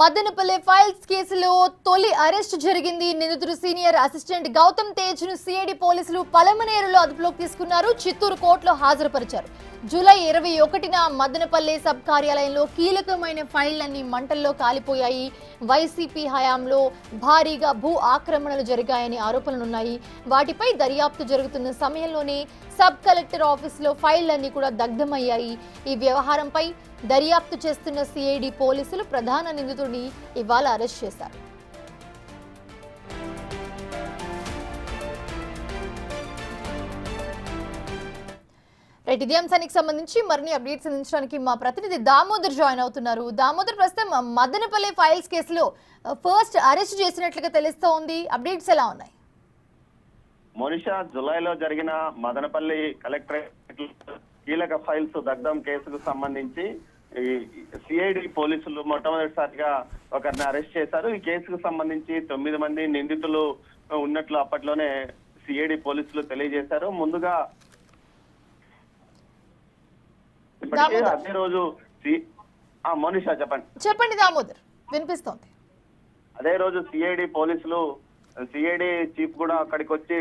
Madanapalle files కేసులో తొలి arrest జరిగింది. నిందితుడు సీనియర్ అసిస్టెంట్ గౌతమ్ తేజ్ ను సిఐడి పోలీసులు పలమనేరులో అదుపులోకి తీసుకున్నారు. చిత్తూరు కోర్టులో హాజరుపరిచారు. జూలై 21న మదనపల్లె సబ్ కార్యాలయంలో కీలకమైన ఫైళ్లన్నీ మంటల్లో కాలిపోయాయి. వైసీపీ హయాంలో భారీగా భూ ఆక్రమణలు జరిగాయని ఆరోపణలున్నాయి. వాటిపై దర్యాప్తు జరుగుతున్న సమయంలోనే సబ్ కలెక్టర్ ఆఫీసులో ఫైళ్లన్నీ కూడా దగ్ధమయ్యాయి. ఈ వ్యవహారంపై దర్యాప్తు చేస్తున్న సిఐడి పోలీసులు ప్రధాన నిందితుడిని ఇవాళ అరెస్ట్ చేశారు. ఇదే అంశానికి సంబంధించి మరిన్ని అప్డేట్స్ అందించడానికి మా ప్రతినిధి దామోదర్ జాయిన్ అవుతున్నారు. దామోదర్, ప్రస్తుతం మదనపల్లి ఫైల్స్ కేసులో ఫస్ట్ అరెస్ట్ చేసినట్లుగా తెలుస్తోంది. అప్డేట్స్ ఎలా ఉన్నాయి? మోనిషా, జులైలో జరిగిన మదనపల్లి కలెక్టరేట్ కీలక ఫైల్స్ దగ్ధం కేసుకు సంబంధించి సిఐడి పోలీసులు మొట్టమొదటిసారిగా ఒకరిని అరెస్ట్ చేశారు. ఈ కేసుకు సంబంధించి 9 మంది నిందితులు ఉన్నట్లు అప్పట్లోనే సిఐడి పోలీసులు తెలియజేశారు. ముందుగా అదే రోజు మోనిషా చెప్పండి దామోదర్, వినిపిస్తోంది. అదే రోజు సిఐడి పోలీసులు సిఐడి చీఫ్ కూడా అక్కడికి వచ్చి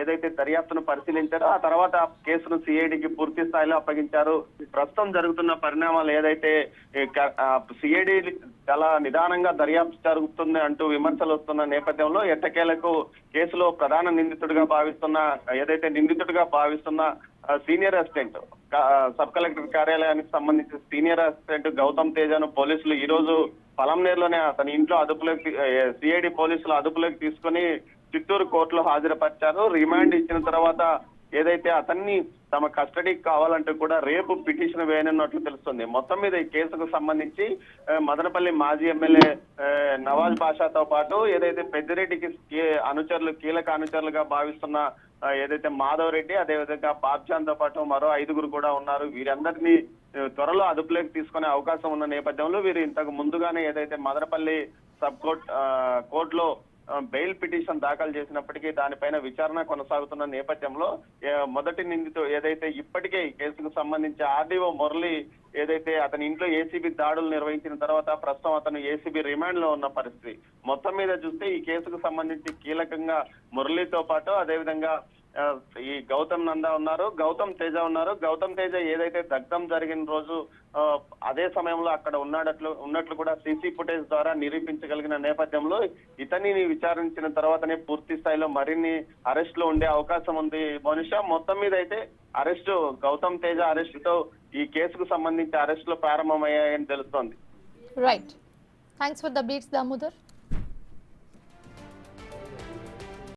ఏదైతే దర్యాప్తును పరిశీలించారో ఆ తర్వాత కేసును సిఐడికి పూర్తి స్థాయిలో అప్పగించారు. ప్రస్తుతం జరుగుతున్న పరిణామాలు ఏదైతే సిఐడి చాలా నిదానంగా దర్యాప్తు జరుగుతుంది అంటూ విమర్శలు వస్తున్న నేపథ్యంలో ఎట్టకేలకు కేసులో ప్రధాన నిందితుడిగా భావిస్తున్న సీనియర్ అసిస్టెంట్ సబ్ కలెక్టర్ కార్యాలయానికి సంబంధించి సీనియర్ అసిస్టెంట్ గౌతమ్ తేజను పోలీసులు ఈ రోజు పలంనేరులోనే అతని ఇంట్లో సిఐడి పోలీసులు అదుపులోకి తీసుకుని చిత్తూరు కోర్టులో హాజరుపరిచారు. రిమాండ్ ఇచ్చిన తర్వాత ఏదైతే అతన్ని తమ కస్టడీకి కావాలంటూ కూడా రేపు పిటిషన్ వేయనున్నట్లు తెలుస్తుంది. మొత్తం మీద ఈ కేసుకు సంబంధించి మదనపల్లి మాజీ ఎమ్మెల్యే నవాజ్ బాషాతో పాటు ఏదైతే పెద్దిరెడ్డికి కీలక అనుచరులుగా భావిస్తున్న ఏదైతే మాధవ్ రెడ్డి, అదేవిధంగా బాబ్జాన్ తో పాటు మరో 5గురు కూడా ఉన్నారు. వీరందరినీ త్వరలో అదుపులోకి తీసుకునే అవకాశం ఉన్న నేపథ్యంలో వీరు ఇంతకు ముందుగానే ఏదైతే మదనపల్లి సబ్ కోర్టులో బెయిల్ పిటిషన్ దాఖలు చేసినప్పటికీ దానిపైన విచారణ కొనసాగుతున్న నేపథ్యంలో మొదటి నిందితుడు ఏదైతే ఇప్పటికే ఈ కేసుకు సంబంధించి ఆర్డీఓ మురళి ఏదైతే అతని ఇంట్లో ఏసీబీ దాడులు నిర్వహించిన తర్వాత ప్రస్తుతం అతను ఏసీబీ రిమాండ్ లో ఉన్న పరిస్థితి. మొత్తం మీద చూస్తే ఈ కేసుకు సంబంధించి కీలకంగా మురళితో పాటు అదేవిధంగా ఈ గౌతమ్ నందా ఉన్నారు, గౌతమ్ తేజ ఉన్నారు. గౌతమ్ తేజ ఏదైతే దగ్ధం జరిగిన రోజు అదే సమయంలో అక్కడ ఉన్నట్లు కూడా సీసీ ఫుటేజ్ ద్వారా నిరూపించగలిగిన నేపథ్యంలో ఇతనిని విచారించిన తర్వాతనే పూర్తి స్థాయిలో మరిన్ని అరెస్టులు ఉండే అవకాశం ఉంది. మోనిషా, మొత్తం మీద అయితే గౌతమ్ తేజ అరెస్టుతో ఈ కేసుకు సంబంధించి అరెస్టులు ప్రారంభమయ్యాయని తెలుస్తోంది. Right, thanks for the updates Damodar.